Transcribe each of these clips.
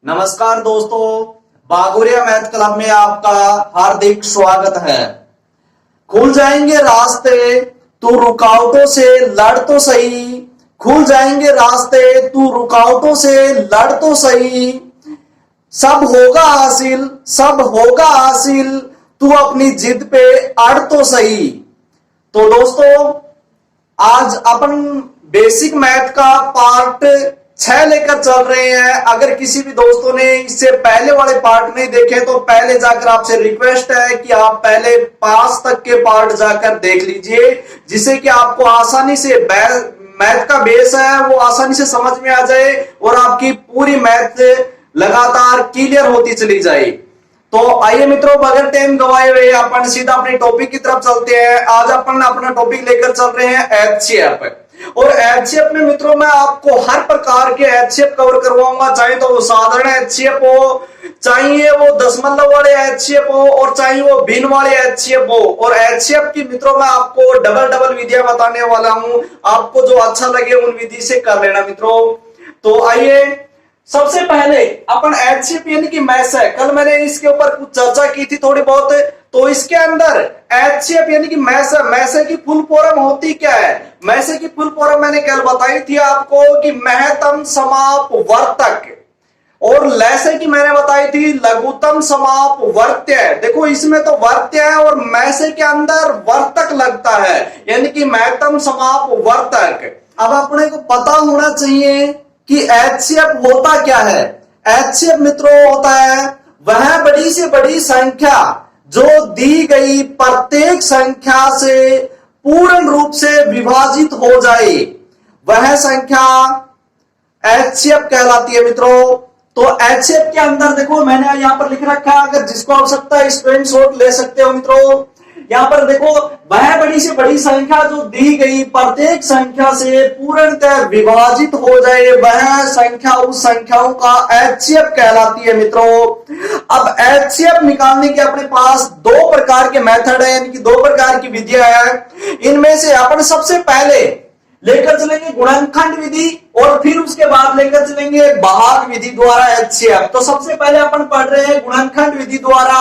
नमस्कार दोस्तों, Bagoria math club में आपका हार्दिक स्वागत है। खुल जाएंगे रास्ते, तू रुकावटों से लड़ तो सही। खुल जाएंगे रास्ते, तू रुकावटों से लड़ तो सही। सब होगा हासिल, सब होगा हासिल, तू अपनी जिद पे अड़ तो सही। तो दोस्तों, आज अपन बेसिक मैथ का पार्ट 6 लेकर चल रहे हैं। अगर किसी भी दोस्तों ने इससे पहले वाले पार्ट नहीं देखे तो पहले जाकर आपसे रिक्वेस्ट है कि आप पहले 5 तक के पार्ट जाकर देख लीजिए, जिससे कि आपको आसानी से मैथ का बेस है वो आसानी से समझ में आ जाए और आपकी पूरी मैथ लगातार क्लियर होती चली जाए। तो आइए मित्रों, बगैर टाइम गवाए हुए अपन सीधा अपने टॉपिक की तरफ चलते हैं। आज अपन अपना टॉपिक लेकर चल रहे हैं एचसीएफ। और एचसीएफ में मित्रों मैं आपको हर प्रकार के एचसीएफ कवर करवाऊंगा, चाहे तो वो साधारण एचसीएफ हो, चाहे वो दशमलव वाले एचसीएफ हो और चाहे वो भिन्न वाले एचसीएफ हो। और एचसीएफ की मित्रों मैं आपको डबल विधियां बताने वाला हूं, आपको जो अच्छा लगे उन विधि से कर लेना मित्रों। तो आइए सबसे पहले अपन एचसीएफ यानी कि मैथ है, कल मैंने इसके ऊपर कुछ चर्चा की थी थोड़ी बहुत। तो इसके अंदर एचसीएफ यानी कि मैथ की फुल फॉर्म होती क्या है? मैथ की फुल फॉर्म मैंने कल बताई थी आपको कि महत्तम समाप वर्तक, और लैसे की मैंने बताई थी लघुतम समाप वर्त्य। देखो इसमें तो वर्त्य है और मैसे के अंदर वर्तक लगता है, यानी कि महत्तम समाप वर्तक। अब अपने को पता होना चाहिए कि एचसीएफ होता क्या है। एचसीएफ मित्रों होता है वह बड़ी से बड़ी संख्या जो दी गई प्रत्येक संख्या से पूर्ण रूप से विभाजित हो जाए, वह संख्या एचसीएफ कहलाती है मित्रों। तो एचसीएफ के अंदर देखो मैंने यहां पर लिख रखा है, अगर जिसको आवश्यकता है स्क्रीनशॉट ले सकते हो मित्रों। यहां पर देखो वह बड़ी से बड़ी संख्या जो दी गई प्रत्येक संख्या से पूर्णतः विभाजित हो जाए, वह संख्या उस संख्याओं का एचसीएफ कहलाती है मित्रों। अब एचसीएफ निकालने के अपने पास दो प्रकार के मेथड है, यानी कि दो प्रकार की विधियां हैं। इनमें से अपन सबसे पहले लेकर चलेंगे गुणनखंड विधि और फिर उसके बाद लेकर चलेंगे भाग विधि द्वारा एचसीएफ। तो सबसे पहले अपन पढ़ रहे हैं गुणनखंड विधि द्वारा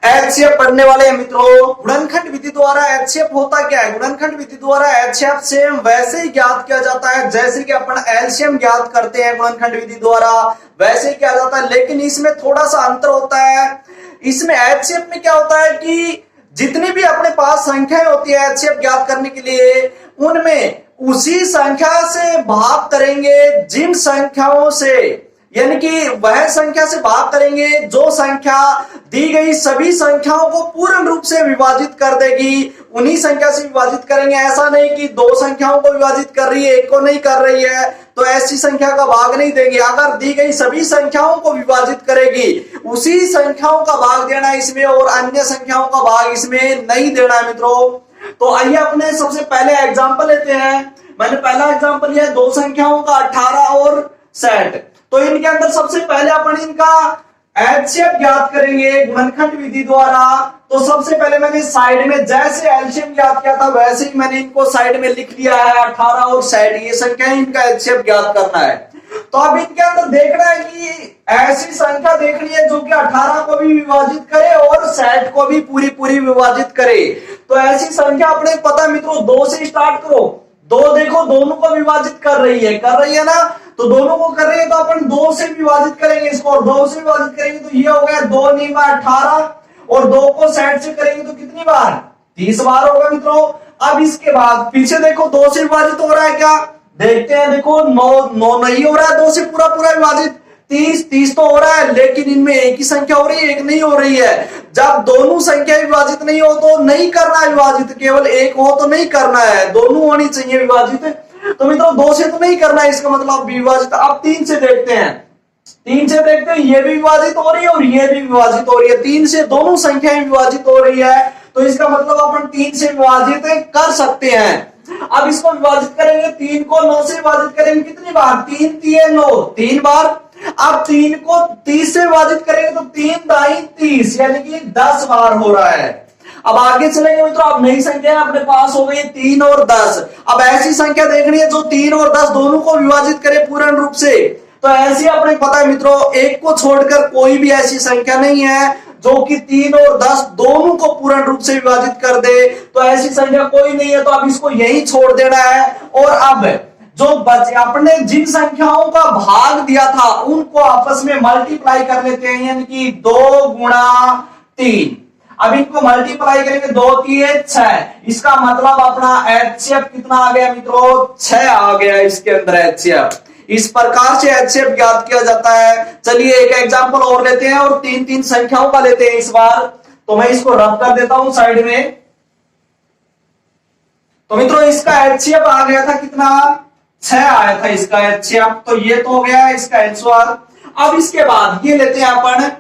एचसीएफ पढ़ने वाले हैं मित्रों। गुणनखंड विधि द्वारा एचसीएफ होता क्या है? गुणनखंड विधि द्वारा एचसीएफ सेम वैसे ही ज्ञात किया जाता है जैसे कि अपन एलसीएम ज्ञात करते हैं गुणनखंड विधि द्वारा, वैसे ही किया जाता है। लेकिन इसमें थोड़ा सा अंतर होता है। इसमें एचसीएफ में क्या होता है कि जितनी भी अपने पास संख्याएं होती है एचसीएफ ज्ञात करने के लिए, उनमें उसी संख्या से भाग करेंगे जिन संख्याओं से, यानी कि वह संख्या से भाग करेंगे जो संख्या दी गई सभी संख्याओं को पूर्ण रूप से विभाजित कर देगी, उन्हीं संख्या से विभाजित करेंगे। ऐसा नहीं कि दो संख्याओं को विभाजित कर रही है एक को नहीं कर रही है तो ऐसी संख्या का भाग नहीं देगी। अगर दी गई सभी संख्याओं को विभाजित करेगी उसी संख्याओं का भाग देना इसमें, और अन्य संख्याओं का भाग इसमें नहीं देना है मित्रों। तो आइए अपने सबसे पहले एग्जांपल लेते हैं। मैंने पहला एग्जांपल लिया दो संख्याओं का 18 और 60। तो इनके अंदर सबसे पहले अपन इनका एचसीएफ ज्ञात करेंगे गुणनखंड विधि द्वारा। तो सबसे पहले मैंने साइड में जैसे एलसीएम ज्ञात किया था वैसे ही मैंने इनको साइड में लिख लिया है, 18 और 60 ये संख्या इनका एचसीएफ ज्ञात करना है। तो अब इनके अंदर देखना है कि ऐसी संख्या देखनी है जो कि 18 को भी विभाजित करे और 60 को भी पूरी विभाजित करे। तो ऐसी संख्या अपने पता मित्रों 2 से स्टार्ट करो। 2 देखो दोनों को विभाजित कर रही है ना, तो दोनों को कर रही है तो अपन 2 से विभाजित करेंगे इसको, और 2 से विभाजित करेंगे तो ये हो गया 2 × 18, और 2 को 60 से करेंगे तो कितनी बार? 30 बार होगा मित्रों। अब इसके बाद पीछे देखो 2 से विभाजित हो रहा है क्या? देखते हैं। देखो 9 नहीं हो रहा है 2 से पूरा विभाजित, 30 तो हो रहा है, लेकिन इनमें एक ही संख्या हो रही है, एक नहीं हो रही है। जब दोनों संख्या विभाजित नहीं हो तो नहीं करना है विभाजित, केवल एक हो तो नहीं करना है, दोनों होनी चाहिए विभाजित। तो मित्रों 2 से तो नहीं करना है, इसका मतलब विभाजित। अब 3 से देखते हैं। 3 से देखते हैं, ये भी विभाजित हो रही है और ये भी विभाजित हो रही है। 3 से दोनों संख्याएं विभाजित हो रही है, तो इसका मतलब अपन 3 से विभाजित कर सकते हैं। अब इसको विभाजित करेंगे, 3 को 9 से विभाजित करेंगे कितनी बार? 3 × 9 3 बार। अब 3 को 30 से विभाजित करेंगे तो 3 × दाई 30, यानी कि 10 बार हो रहा है। अब आगे चलेंगे मित्रों, अब नई संख्या अपने पास हो गई 3 और 10। अब ऐसी संख्या देखनी है जो 3 और 10 दोनों को विभाजित करे पूर्ण रूप से। तो ऐसी अपने पता है मित्रों, एक को छोड़कर कोई भी ऐसी संख्या नहीं है जो कि 3 और 10 दोनों को पूर्ण रूप से विभाजित कर दे। तो ऐसी संख्या कोई नहीं है, तो अब इसको यही छोड़ देना है। और अब जो अपने जिन संख्याओं का भाग दिया था उनको आपस में मल्टीप्लाई कर लेते हैं, यानी कि 2 गुणा 3। अब इनको मल्टीप्लाई करेंगे, 2 3 6। इसका मतलब अपना HCF कितना आ गया मित्रों, 6 आ गया इसके अंदर HCF। इस प्रकार से HCF ज्ञात किया जाता है। चलिए एक एग्जांपल और लेते हैं और 3 संख्याओं का लेते हैं इस बार। तो मैं इसको रब कर देता हूं साइड में। तो मित्रों इसका HCF आ गया था कितना, 6 आया था इसका HCF। तो ये तो हो गया इसका आंसर। अब इसके बाद ये लेते हैं अपन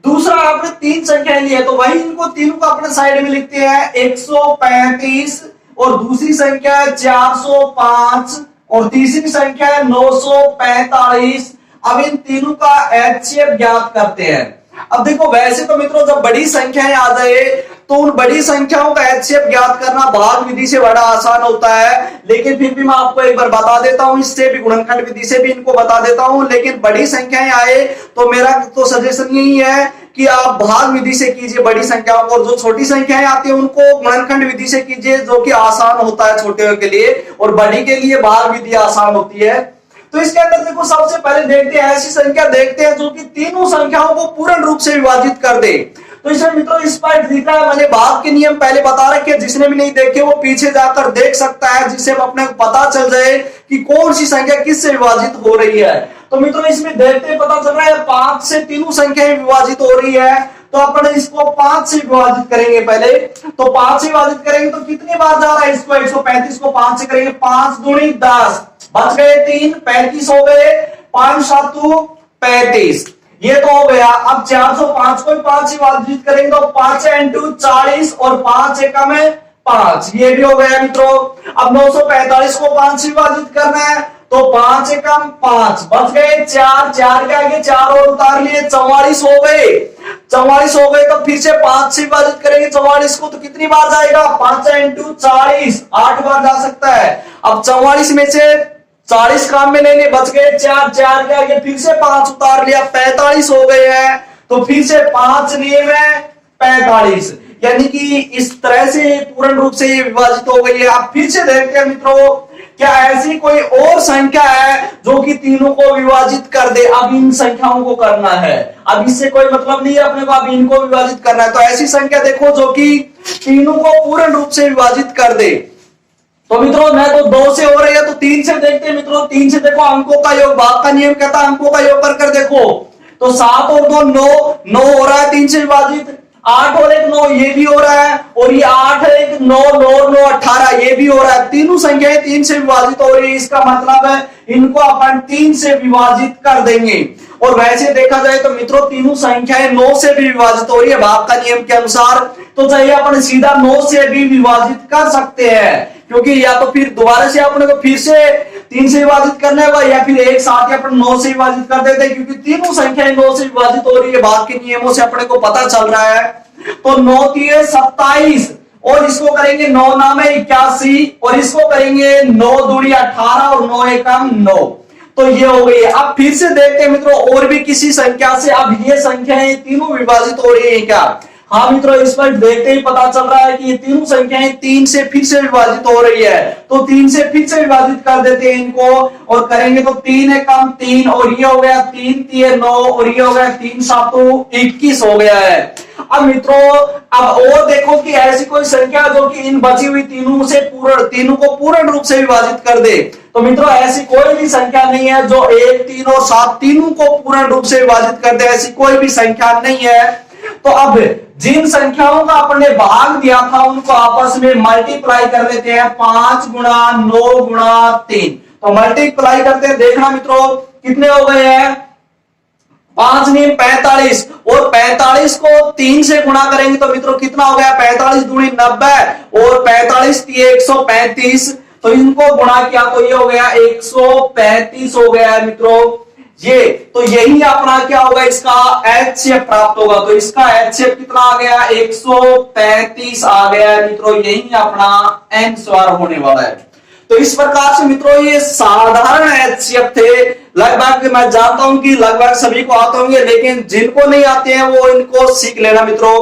दूसरा, आपने 3 संख्याएं ली है तो वही इनको तीनों को अपने साइड में लिखते हैं। 135 और दूसरी संख्या है 405 और तीसरी संख्या है 945। अब इन तीनों का HCF ज्ञात करते हैं। अब देखो वैसे तो मित्रों जब बड़ी संख्याएं आ जाए तो उन बड़ी संख्याओं का HCF ज्ञात करना भाग विधि से बड़ा आसान होता है, लेकिन फिर भी मैं आपको एक बार बता देता हूं, इससे भी गुणनखंड विधि से भी इनको बता देता हूं। लेकिन बड़ी संख्याएं आए तो मेरा तो सजेशन यही है कि आप भाग विधि से कीजिए बड़ी संख्याओं को, और जो छोटी संख्याएं आती है उनको गुणनखंड विधि से कीजिए, जो कि आसान होता है छोटे के लिए, और बड़ी के लिए भाग विधि आसान होती है। तो इसके अंदर देखो सबसे पहले देखते हैं ऐसी संख्या देखते हैं जो कि तीनों संख्याओं को पूर्ण रूप से विभाजित कर दे। तो इसमें मित्रों इस पर लिखा है, मैंने भाग के नियम पहले बता रखे, जिसने भी नहीं देखे वो पीछे जाकर देख सकता है, जिससे अपने को पता चल जाए कि कौन सी संख्या किससे विभाजित हो रही है। तो मित्रों इसमें देखते पता चल रहा है 5 से तीनों संख्याएं विभाजित हो रही है। तो अपन इसको 5 से विभाजित करेंगे पहले। तो 5 से विभाजित करेंगे तो कितनी बार जा रहा है इसको, 135 को 5 से करेंगे, 5 दूनी 10, बच गए 3, 35 हो गए, 5 7 35, ये तो हो गया। अब 405 को 5 से विभाजित करेंगे तो 5 × 40 और 5 एकम 5, ये भी हो गया मित्रों। अब 945 को 5 से विभाजित करना है तो 5 एकम 5, बच गए 4, 4 के आगे 4 और उतार लिए, 44 हो गए। 44 हो गए तो फिर से 5 से विभाजित करेंगे 44 को, तो कितनी बार जाएगा, 5 × 40, 8 बार जा सकता है। अब 44 में से 40 काम में लेंगे, बच गए 4, 4 के आगे फिर से 5 उतार लिया, 45 हो गए हैं। तो फिर से 5 लिए में 45, यानी कि इस तरह से पूर्ण रूप से ये विभाजित हो गई है। अब फिर से देखते हैं मित्रों क्या ऐसी कोई और संख्या है जो कि तीनों को विभाजित कर दे। अब इन संख्याओं को करना है, अब इससे कोई मतलब नहीं है अपने को, अब इनको विभाजित करना है। तो ऐसी संख्या देखो जो कि तीनों को पूर्ण रूप से विभाजित कर दे। तो मित्रों मैं तो 2 से हो रही है तो 3 से देखते हैं मित्रों। 3 से देखो अंकों का योग, भाग का नियम कहता है अंकों का योग कर देखो। तो 7 और 2 9 हो रहा है 3 से विभाजित, 8 और 1 9 ये भी हो रहा है, और ये 8 1 9 9 9 18 ये भी हो रहा है। तीनों संख्याएं 3 से विभाजित हो रही है, इसका मतलब है इनको अपन 3 से विभाजित कर देंगे। और वैसे देखा जाए तो मित्रों तीनों संख्याएं 9 से भी विभाजित हो रही है भाग का नियम के अनुसार। तो चाहिए अपन सीधा 9 से भी विभाजित कर सकते हैं, क्योंकि या तो फिर दोबारा से अपने को फिर से 3 से विभाजित करना होगा, या फिर एक साथ ही अपन 9 से विभाजित कर देते हैं, क्योंकि तीनों संख्याएं 9 से विभाजित हो रही है भाग के नियमों से अपने को पता चल रहा है। तो 9 3 27, और इसको करेंगे 9 9 81, और इसको करेंगे 9 दूनी 18 और 9 एकम 9। तो ये हो गई। अब फिर से देखते हैं मित्रों और भी किसी संख्या से, अब ये संख्याएं तीनों विभाजित हो रही है क्या। हाँ मित्रों इस पर देखते ही पता चल रहा है कि ये तीनों संख्याएं 3 से फिर से विभाजित हो रही है। तो 3 से फिर से विभाजित कर देते हैं इनको, और करेंगे तो 3 एकम 3, और ये हो गया 3 3 9, और ये हो गया 3 7 21 हो गया है। अब मित्रों अब और देखो कि ऐसी कोई संख्या जो कि इन बची हुई तीनों को पूर्ण रूप से विभाजित कर दे। तो मित्रों ऐसी कोई भी संख्या नहीं है जो 1 3 और 7 तीनों को पूर्ण रूप से विभाजित कर दे, ऐसी कोई भी संख्या नहीं है। तो अब जिन संख्याओं का अपने भाग दिया था उनको आपस में मल्टीप्लाई कर लेते हैं, 5 गुणा 9 गुणा 3। तो मल्टीप्लाई करते हैं, देखना मित्रों कितने हो गए हैं, 5 9 45, और 45 को 3 से गुणा करेंगे तो मित्रों कितना हो गया, 45 दूनी 90, और 45 135। तो इनको गुणा किया तो ये हो गया 135 हो गया है मित्रों ये। तो यही अपना क्या होगा, इसका HCF प्राप्त होगा। तो इसका HCF कितना आ गया, 135 आ गया है मित्रों, यही अपना आंसर होने वाला है। तो इस प्रकार से मित्रों ये साधारण HCF थे। लगभग मैं जानता हूं कि लगभग सभी को आते होंगे, लेकिन जिनको नहीं आते हैं वो इनको सीख लेना मित्रों।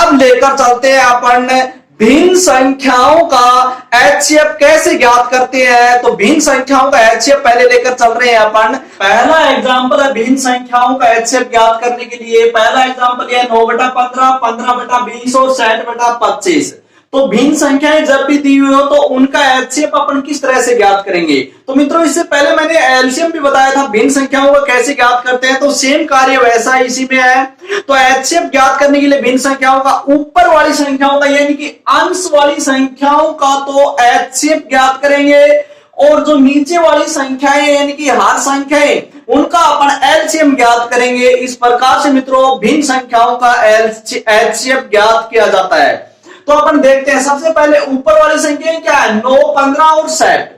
अब लेकर चलते हैं अपन भिन्न संख्याओं का HCF कैसे ज्ञात करते हैं। तो भिन्न संख्याओं का HCF पहले लेकर चल रहे हैं अपन। पहला एग्जांपल है भिन्न संख्याओं का HCF ज्ञात करने के लिए। पहला एग्जांपल है 9/15, 15/20 और 60/25। तो भिन्न संख्याएं जब भी दी हुई हो तो उनका HCF अपन किस तरह से ज्ञात करेंगे। तो मित्रों इससे पहले मैंने एलसीएम भी बताया था, भिन्न संख्याओं को कैसे ज्ञात करते हैं। तो सेम कार्य वैसा इसी में है। तो HCF ज्ञात करने के लिए भिन्न संख्याओं का ऊपर वाली संख्याओं का यानी कि अंश वाली संख्याओं का तो HCF ज्ञात करेंगे, और जो नीचे वाली संख्याएं यानी कि हर संख्याएं उनका अपन एलसीएम ज्ञात करेंगे। इस प्रकार से मित्रों भिन्न संख्याओं का HCF ज्ञात किया जाता है। तो अपन देखते हैं सबसे पहले ऊपर वाली संख्या क्या है, 9, 15 और 60।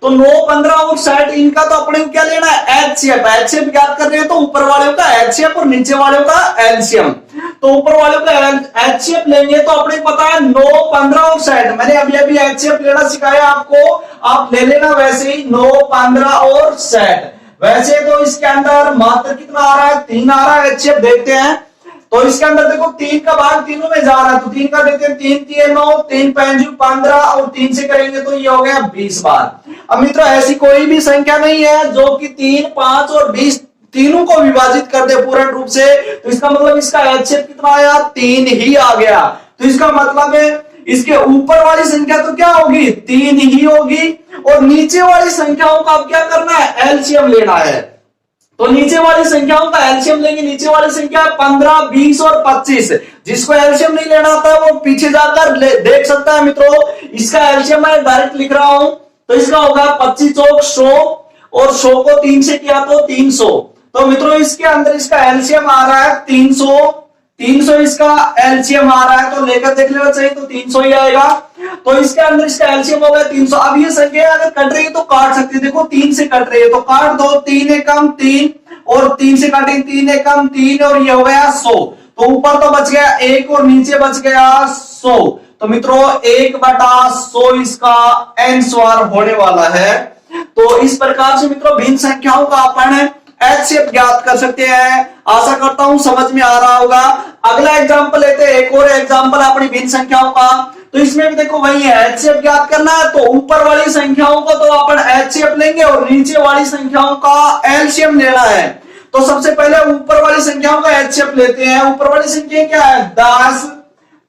तो 9, 15 और 60 इनका तो अपने को क्या लेना है, HCF ज्ञात कर रहे हैं। तो ऊपर वाले का HCF और नीचे वाले का एलसीएम। तो ऊपर वाले का HCF लेंगे तो अपने पता है 9, 15 और 60। मैंने अभी HCF लेना सिखाया आपको, आप ले लेना वैसे ही 9, 15 और 60। वैसे तो इसके अंदर मात्र कितना आ रहा है, 3 आ रहा है HCF। देखते हैं तो इसके अंदर देखो 3 का भाग तीनों में जा रहा है। तो 3 का देते हैं, 3 3 9, 3 5 15 और 3 से करेंगे तो ये हो गया 20 बार। अब मित्रों ऐसी कोई भी संख्या नहीं है जो कि 3, 5 और 20 तीनों को विभाजित कर दे पूर्ण रूप से। तो इसका मतलब इसका HCF कितना आया, 3 ही आ गया। तो इसका मतलब है इसके ऊपर वाली संख्या तो क्या होगी, 3 ही होगी, और नीचे वाली संख्याओं का अब क्या करना है, एलसीएम लेना है। तो नीचे वाली संख्याओं का एलसीएम लेंगे। नीचे वाली संख्या 15, 20 और 25। जिसको एलसीएम नहीं लेना आता वो पीछे जाकर देख सकता है मित्रों। इसका एलसीएम मैं डायरेक्ट लिख रहा हूं। तो इसका होगा 25 चौक 100, और 100 को 3 से किया तो 300। तो मित्रों इसके अंदर इसका एलसीएम आ रहा है 300 इसका एलसीएम आ रहा है। तो लेकर देख लेना चाहिए, तो 300 ही आएगा। तो इसके अंदर इसका एलसीएम हो गया 300। अब ये संख्या अगर कट रही है तो काट सकते हैं। देखो 3 से कट रही है तो काट दो, 3 एकम 3 और 3 से काटेंगे 3 एकम 3, और ये हो गया 100। तो ऊपर तो बच गया 1 और नीचे बच गया 100। तो मित्रों 1/100 इसका आंसर होने वाला है। तो इस प्रकार से मित्रों भिन्न संख्याओं का अपन HCF ज्ञात कर सकते हैं। आशा करता हूं समझ में आ रहा होगा। अगला एग्जांपल लेते हैं, एक और एग्जांपल अपनी भिन्न संख्याओं का। तो इसमें भी देखो वही है, HCF ज्ञात करना है। तो ऊपर वाली संख्याओं को तो अपन HCF लेंगे और नीचे वाली संख्याओं का एलसीएम लेना है। तो सबसे पहले ऊपर वाली संख्याओं का HCF लेते हैं। ऊपर वाली संख्या क्या है, 10,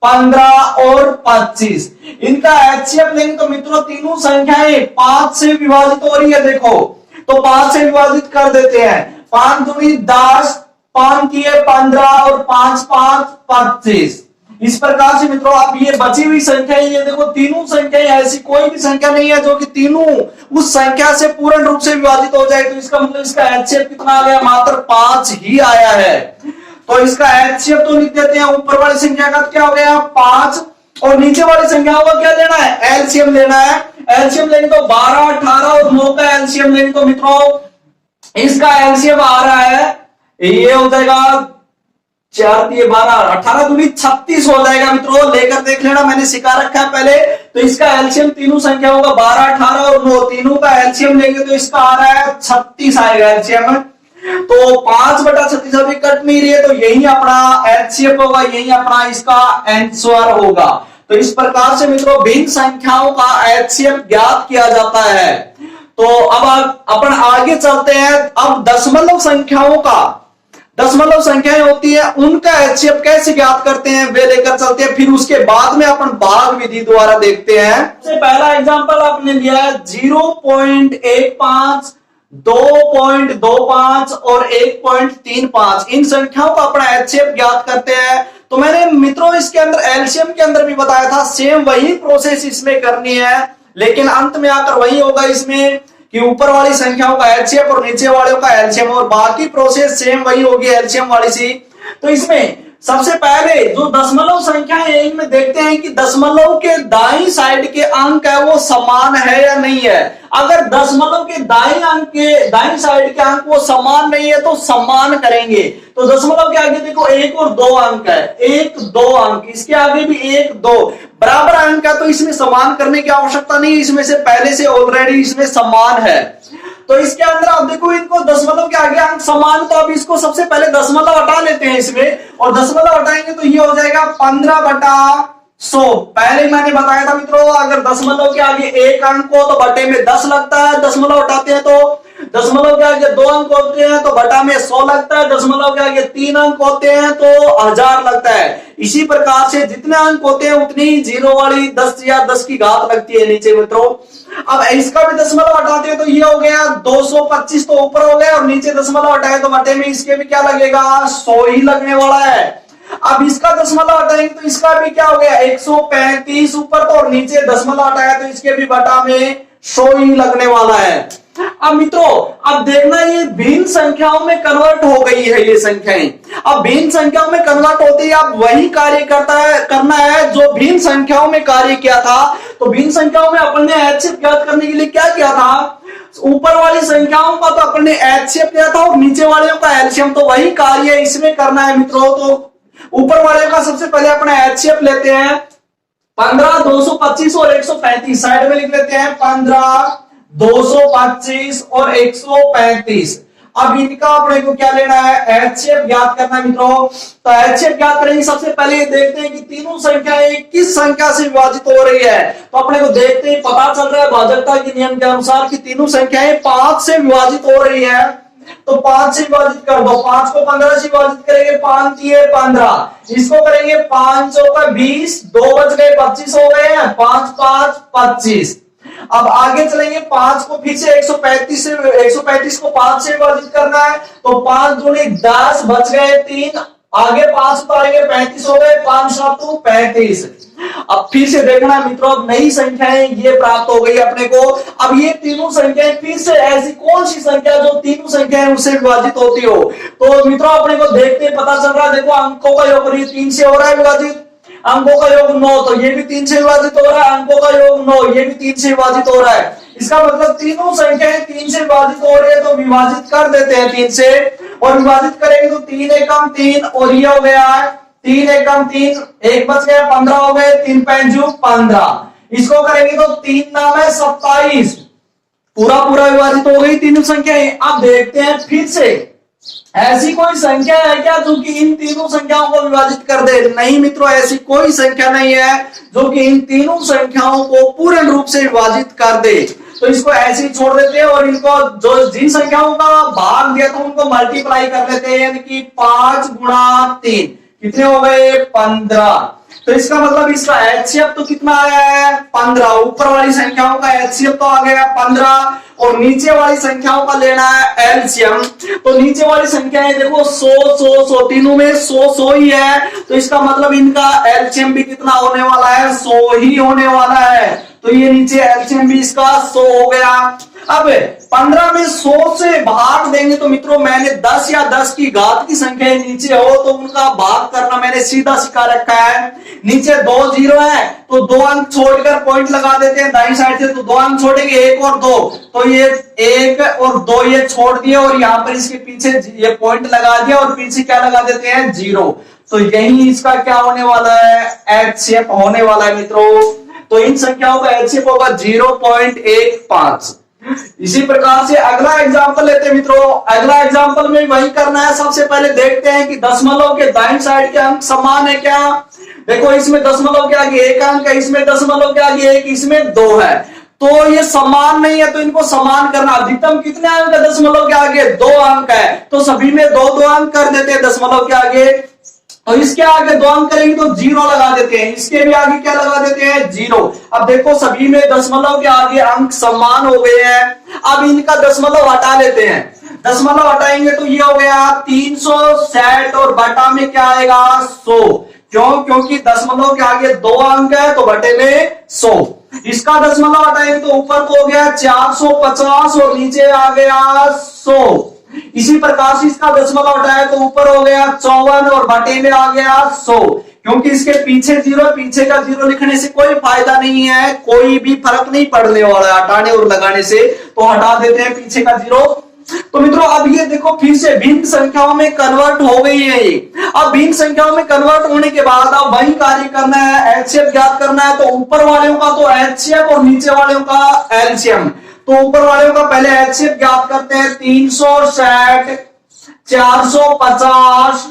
15 और 25। इनका HCF लेंगे तो मित्रों तीनों संख्याएं 5 से विभाजित हो रही है। देखो तो 5 से विभाजित कर देते हैं। 5 दूनी 10, 5 किए 15 और 5 5 25। इस प्रकार से मित्रों आप ये बची हुई संख्या, ये देखो तीनों संख्याएं ऐसी कोई भी संख्या नहीं है जो कि तीनों उस संख्या से पूर्ण रूप से विभाजित हो जाए। तो इसका मतलब इसका HCF कितना आ गया, मात्र 5 ही आया है। तो इसका HCF तो लिख देते हैं। ऊपर वाली संख्या का क्या हो गया 5, और नीचे वाली संख्याओं का क्या लेना है, एलसीएम लेना है। एलसीएम लेंगे तो 12, 18 और 9 का एलसीएम लेंगे तो मित्रों इसका एलसीएम आ रहा है, ये हो जाएगा 4 3 12, 18 दूनी 36 हो जाएगा। मित्रों लेकर देख लेना, मैंने सिखा रखा है पहले। तो इसका एलसीएम तीनों संख्याओं का 12, 18 और 9 तीनों का एलसीएम लेंगे तो इसका आ रहा है 36 आएगा एलसीएम। तो 5/36 अभी कट नहीं रही है, तो यही अपना HCF होगा, यही अपना इसका आंसर होगा। तो इस प्रकार से मित्रों भिन्न संख्याओं का HCF ज्ञात किया जाता है। तो अब अपन आगे चलते हैं। अब दशमलव संख्याओं का, दशमलव संख्याएं होती है उनका HCF कैसे ज्ञात करते हैं वे लेकर चलते हैं। फिर उसके बाद में अपन भाग विधि द्वारा देखते हैं। सबसे पहला एग्जांपल आपने लिया है 0.15, 2.25 और 1.35। इन संख्याओं का अपना HCF ज्ञात करते हैं। तो मैंने मित्रों इसके अंदर एलसीएम के अंदर भी बताया था, सेम वही प्रोसेस इसमें करनी है, लेकिन अंत में आकर वही होगा इसमें कि ऊपर वाली संख्याओं का HCF और नीचे वालों का एलसीएम, और बाकी प्रोसेस सेम वही होगी एलसीएम वाली सी। तो इसमें सबसे पहले जो दशमलव संख्या है इनमें देखते हैं कि दशमलव के दाईं साइड के अंक है वो समान है या नहीं है। अगर दशमलव के दाईं साइड के अंक वो समान नहीं है तो समान करेंगे। तो दशमलव के आगे देखो 1 और 2 अंक है, 1 2 अंक, इसके आगे भी 1 2 बराबर अंक है, तो इसमें समान करने की आवश्यकता नहीं, इसमें से पहले से ऑलरेडी इसमें समान है। तो इसके अंदर आप देखो इनको दशमलव के आगे अंक समान, तो अब इसको सबसे पहले दशमलव हटा लेते हैं इसमें, और दशमलव हटाएंगे तो ये हो जाएगा 15/100। पहले मैंने बताया था मित्रों, अगर दशमलव के आगे 1 अंक हो तो बटे में 10 लगता है, दशमलव हटाते हैं तो दशमलव के आगे 2 अंक होते हैं तो बटा में 100 लगता है, दशमलव के आगे 3 अंक होते हैं तो 1000 लगता है। इसी प्रकार से जितने अंक होते हैं उतनी ही जीरो वाली 10 या 10 की घात लगती है नीचे मित्रों। अब इसका भी दशमलव हटाते हैं तो ये हो गया 225, तो ऊपर हो गया, और नीचे दशमलव हटाए तो बटे में इसके भी क्या लगेगा, 100 ही लगने वाला है। अब इसका दशमलव हटाएंगे तो इसका भी क्या हो गया 135 ऊपर, तो और नीचे दशमलव हटाया तो इसके भी बटा में 100 ही लगने वाला है। अब मित्रों अब देखना ये भिन्न संख्याओं में कन्वर्ट हो गई है ये संख्याएं। अब भिन्न संख्याओं में कन्वर्ट होते ही आप वही कार्य करना है जो भिन्न संख्याओं में कार्य किया था। तो भिन्न संख्याओं में अपन ने HCF ज्ञात करने के लिए क्या किया था, ऊपर वाली संख्याओं का तो अपन ने HCF लिया था और नीचे वाले का एलसीएम, तो वही कार्य इसमें करना है मित्रों। तो ऊपर वाले का सबसे पहले अपना HCF लेते हैं 15, 225 और 135, साइड में लिख लेते हैं 15, 225 और 135। अब इनका अपने को क्या लेना है, HCF ज्ञात करना है मित्रों। तो HCF ज्ञात करेंगे, सबसे पहले देखते हैं कि तीनों संख्याएं किस संख्या से विभाजित हो रही है। तो अपने को देखते ही पता चल रहा है भाजकता के नियम के अनुसार कि तीनों संख्याएं 5 से विभाजित हो रही है। तो 5 से विभाजित कर दो, 5 को 15 से विभाजित करेंगे, 5 3 15, इसको करेंगे 5 चौका 20, 2 बच गए 25 हो गए हैं, 5 5 25। अब आगे चलेंगे, 5 को फिर से 135 को 5 से विभाजित करना है, तो 5 दूनी 10 बच गए 3, आगे 5 उतारेंगे 35 हो गए, 5 7 35। अब फिर से देखना है मित्रों, अब नई संख्याएं ये प्राप्त हो गई अपने को। अब ये तीनों संख्याएं फिर से ऐसी कौन सी संख्या जो तीनों संख्याएं उससे विभाजित होती हो। तो मित्रों अपने को देखते पता चल रहा है, देखो अंकों का योग 3 से हो रहा है विभाजित, अंकों का योग 9, तो ये भी 3 से विभाजित हो रहा है, अंकों का योग 9, ये भी 3 से विभाजित हो रहा है। इसका मतलब तीनों संख्याएं 3 से विभाजित हो रही है, तो विभाजित कर देते हैं 3 से, और विभाजित करेंगे तो 3 एकम 3, और ये हो गया है 3 एकम 3, 1 बच गया 15 हो गए, 3 5 15, इसको करेंगे तो 3 नाम है 27, पूरा विभाजित हो गई तीनों संख्याएं। अब देखते हैं फिर से ऐसी कोई संख्या है क्या जो कि इन तीनों संख्याओं को विभाजित कर दे। नहीं मित्रों, ऐसी कोई संख्या नहीं है जो कि इन तीनों संख्याओं को पूर्ण रूप से विभाजित कर दे। तो इसको ऐसे ही छोड़ देते हैं, और इनको जो जिन संख्याओं का भाग दिया था उनको मल्टीप्लाई कर लेते हैं, यानी कि 5 गुणा 3 कितने हो गए 15। तो इसका मतलब इसका HCF तो कितना आया है 15, ऊपर वाली संख्याओं का HCF तो आ गया 15, और नीचे वाली संख्याओं का लेना है LCM। तो नीचे वाली संख्याएं देखो 100 तीनों में 100 ही है, तो इसका मतलब इनका LCM भी कितना होने वाला है 100 ही होने वाला है। तो ये नीचे LCM भी इसका 100 हो गया। अब 15 में 100 से भाग देंगे तो मित्रों मैंने 10 या 10 की घात की संख्या नीचे हो तो उनका भाग करना मैंने सीधा सिखा रखा है। नीचे 2 0 है तो 2 अंक छोड़कर पॉइंट लगा देते हैं दाईं साइड से, तो 2 अंक छोड़ेंगे 1 और 2, तो ये 1 और 2 ये छोड़ दिए, और यहाँ पर इसके पीछे ये पॉइंट लगा दिया, और पीछे क्या लगा देते हैं 0। तो यही इसका क्या होने वाला है HCF होने वाला है मित्रों। तो इन संख्याओं का HCF होगा 0.15। इसी प्रकार से अगला एग्जांपल लेते हैं मित्रों। अगला एग्जांपल में वही करना है। सबसे पहले देखते हैं कि दशमलव के दाईं साइड के अंक समान है क्या। देखो इसमें दशमलव के आगे 1 अंक है, इसमें दशमलव के आगे 1, इसमें 2 है, तो ये समान नहीं है, तो इनको समान करना। अधिकतम कितने अंक है दशमलव के आगे 2 अंक है, तो सभी में 2 अंक कर देते हैं दशमलव के आगे। और इसके आगे 2 अंक करेंगे तो 0 लगा देते हैं, इसके भी आगे क्या लगा देते हैं 0। अब देखो सभी में दशमलव के आगे अंक समान हो गए हैं। अब इनका दशमलव हटा लेते हैं। दशमलव हटाएंगे तो ये हो गया 360, और बटा में क्या आएगा 100। क्यों? क्योंकि दशमलव के आगे 2 अंक है तो बटे में 100। इसका दशमलव हटाएंगे तो ऊपर तो हो गया 450, और नीचे आ गया 100। इसी प्रकार से इसका दशमलव हटाया तो ऊपर हो गया 54 और बटे में आ गया 100। क्योंकि इसके पीछे जीरो, पीछे का जीरो लिखने से कोई फायदा नहीं है, कोई भी फर्क नहीं पड़ने वाला हटाने और लगाने से, तो हटा देते हैं पीछे का जीरो। तो मित्रों अब ये देखो फिर से भिन्न संख्याओं में कन्वर्ट हो गई है ये। अब भिन्न संख्याओं में कन्वर्ट होने के बाद अब वही कार्य करना है, एचसीएफ ज्ञात करना है। तो ऊपर वालों का तो एचसीएफ और नीचे वालों का एलसीएम। तो ऊपर वालों का पहले एचसीएफ ज्ञात करते हैं, 360, 450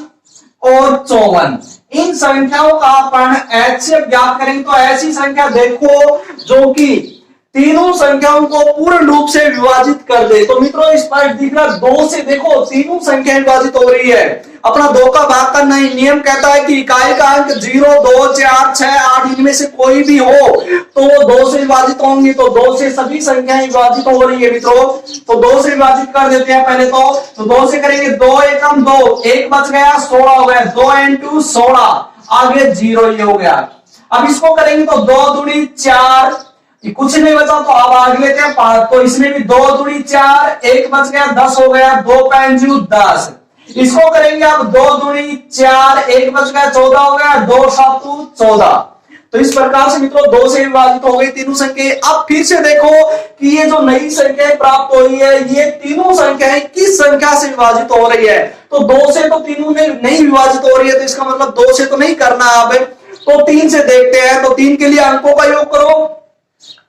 और 54। इन संख्याओं का अपन एचसीएफ ज्ञात करेंगे। तो ऐसी संख्या देखो जो कि तीनों संख्याओं को पूर्ण रूप से विभाजित कर दे। तो मित्रों इस पर दिख रहा 2 से देखो तीनों संख्याएं विभाजित हो रही है। अपना 2 का भाग करना ही नियम कहता है कि इकाई का अंक 0, 2, 4, 6, 8 इनमें से कोई भी हो तो वो 2 से विभाजित होंगी। तो 2 से सभी संख्याएं विभाजित हो रही है मित्रों। तो 2 से विभाजित कर देते हैं पहले तो 2 से करेंगे, 2 एकम 2, 1 बच गया 16 हो गया, 2 into 16 आगे 0 ये हो गया। अब इसको करेंगे तो 2 दूनी 4, कुछ नहीं बचा तो अब आगे लेते हैं 5। तो इसमें भी 2 दूनी 4, 1 बच गया 10 हो गया, 2 पंजू 10। इसको करेंगे अब 2 दूनी 4, 1 बच गया 14 हो गया, 2 सातू 14। तो इस प्रकार से मित्रों 2 से विभाजित हो गई तीनों संख्याएं। अब फिर से देखो कि ये जो नई संख्याएं प्राप्त हो रही है ये तीनों संख्याएं किस संख्या से विभाजित हो रही है। तो 2 से तो तीनों में नहीं विभाजित हो रही है, तो इसका मतलब 2 से तो नहीं करना अब। तो 3 से देखते हैं। तो 3 के लिए अंकों का योग करो,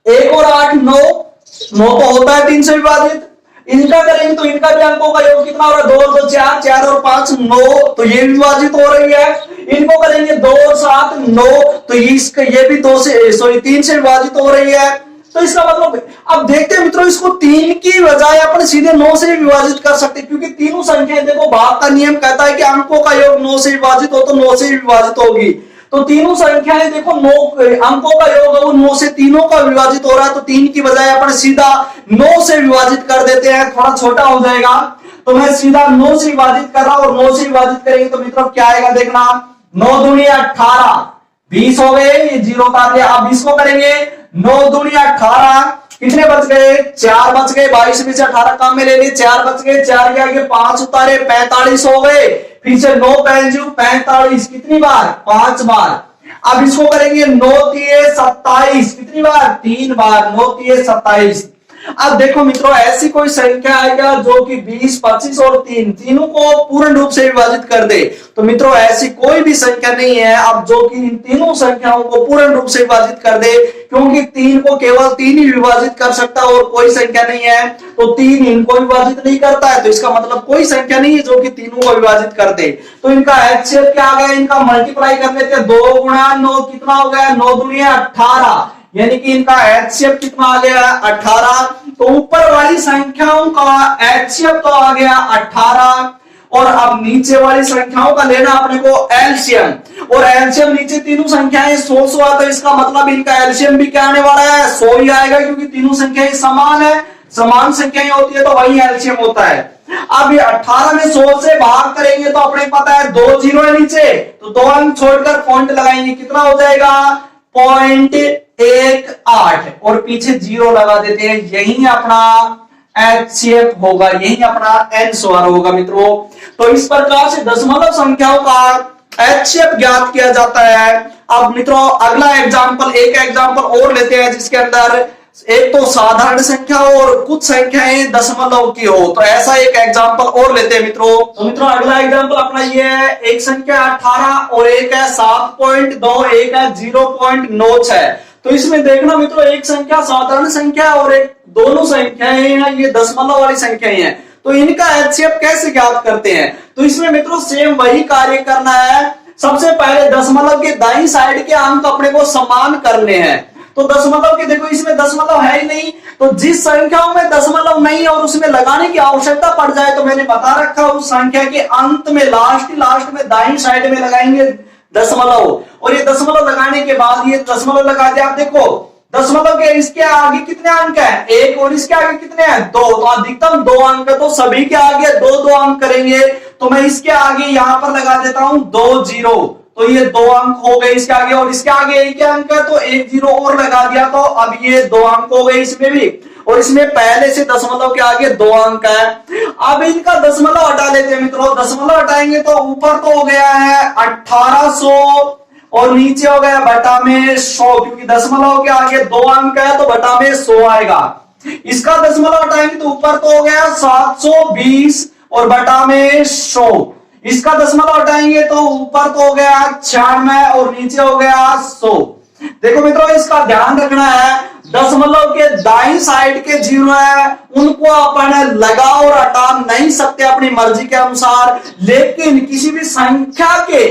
1 और 8 9 तो होता है 3 से विभाजित। इनका करेंगे तो इनका भी अंकों का योग कितना हो रहा है, 2 और 2 4, 4 और 5 9, तो ये विभाजित हो रही है। इनको करेंगे 2 और 7 9, तो इसका ये भी 3 से विभाजित हो रही है। तो इसका मतलब अब देखते हैं मित्रों, इसको 3 की बजाय अपन सीधे 9 से विभाजित कर सकते हैं, क्योंकि तीनों संख्याएं देखो भाग का नियम कहता है कि अंकों का योग 9 से विभाजित हो तो 9 से विभाजित होगी। तो तीनों संख्याएं देखो 9 अंकों का योग है वो 9 से तीनों का विभाजित हो रहा है। तो 3 की बजाय अपन सीधा 9 से विभाजित कर देते हैं, थोड़ा छोटा हो जाएगा। तो मैं सीधा 9 से विभाजित कर रहा हूं और 9 से विभाजित करेंगे तो मित्रों क्या आएगा देखना, 9 दूनी 18 20 हो गए, ये 0 काट दिया। अब इसको करेंगे 9 दूनी 18, कितने बच गए 4 बच गए, 22 में से 18 काम में ले लिए, 4 बच गए, 4 के आगे 5 उतारे 45 हो गए। फिर से 9 पंजू 45, कितनी बार 5 बार। अब इसको करेंगे 9 तिये 27, कितनी बार 3 बार, 9 तिये 27। अब देखो मित्रों ऐसी कोई संख्या आएगा जो कि 20 25 और 3 तीनों को पूर्ण रूप से विभाजित कर दे। तो मित्रों ऐसी कोई भी संख्या नहीं है अब जो कि इन तीनों संख्याओं को पूर्ण रूप से विभाजित कर दे, क्योंकि 3 को केवल 3 ही विभाजित कर सकता है और कोई संख्या नहीं है। तो 3 इनको विभाजित नहीं करता है, तो इसका मतलब कोई संख्या नहीं है जो कि तीनों को विभाजित कर दे। तो इनका एचसीएफ क्या आ गया, इनका मल्टीप्लाई कर लेते हैं, 2 गुणा 9 कितना हो गया, 9 दूनी 18, यानी कि इनका एचसीएफ कितना आ गया 18। तो ऊपर वाली संख्याओं का एचसीएफ तो आ गया 18 और अब नीचे वाली संख्याओं का लेना अपने को एलसीएम, और एलसीएम नीचे तीनों संख्याएं 100 आ, तो इसका मतलब इनका एलसीएम भी क्या आने वाला है 100 ही आएगा, क्योंकि तीनों संख्याएं समान है, समान संख्याएं होती है तो वही एलसीएम होता है। अब ये 18 में 100 से भाग करेंगे तो अपने पता है 2 जीरो है नीचे, तो 2 अंक छोड़कर पॉइंट लगाएंगे, कितना हो जाएगा 0.18 और पीछे 0 लगा देते हैं, यही अपना एचसीएफ होगा, यही अपना एन स्क्वायर होगा मित्रों। तो इस प्रकार से दशमलव संख्याओं का एचसीएफ ज्ञात किया जाता है। अब मित्रों अगला एग्जांपल, एक एग्जांपल और लेते हैं जिसके अंदर एक तो साधारण संख्या और कुछ संख्याएं दशमलव की हो, तो ऐसा एक एग्जांपल और लेते हैं मित्रों। तो मित्रों अगला एग्जांपल अपना ये है, एक संख्या 18 और एक है 7.2, एक है 0.96। तो इसमें देखना मित्रों एक संख्या साधारण संख्या और एक दोनों संख्याएं हैं ये दशमलव वाली संख्याएं हैं, तो इनका एचसीएफ कैसे ज्ञात करते हैं। तो इसमें मित्रों सेम वही कार्य करना है। सबसे पहले दशमलव के दाईं साइड के अंक अपने को समान करने हैं। तो दशमलव के देखो इसमें दशमलव है ही नहीं, तो जिस संख्याओं में दशमलव नहीं है और उसमें लगाने की आवश्यकता पड़ जाए तो मैंने बता रखा उस संख्या के अंत में लास्ट में दाईं साइड में लगाएंगे दशमलव, और ये दशमलव लगाने के बाद ये दशमलव लगा दिया। आप देखो दशमलव के इसके आगे कितने अंक हैं 1 और इसके आगे कितने हैं 2, तो अधिकतम 2 अंक है, तो सभी के आगे 2 अंक करेंगे। तो मैं इसके आगे यहां पर लगा देता हूं 2 जीरो, तो ये 2 अंक हो गए इसके आगे, और इसके आगे एक अंक है तो 1 जीरो और लगा दिया, तो अब ये 2 अंक हो गए इसमें भी। और इसमें पहले से दशमलव के आगे 2 अंक है। अब इनका दशमलव हटा लेते हैं मित्रों, दशमलव हटाएंगे तो ऊपर तो हो गया है 1800 और नीचे हो गया बटा में 100, क्योंकि दशमलव के आगे 2 अंक है तो बटा में 100 आएगा। इसका दशमलव हटाएंगे तो ऊपर तो हो गया 720 और बटा में 100। इसका दशमलव हटाएंगे तो ऊपर तो हो गया 96 और नीचे हो गया 100। देखो मित्रों, इसका ध्यान रखना है, दशमलव के दाईं साइड के जीरो है उनको अपन लगा और हटा नहीं सकते अपनी मर्जी के अनुसार, लेकिन किसी भी संख्या के,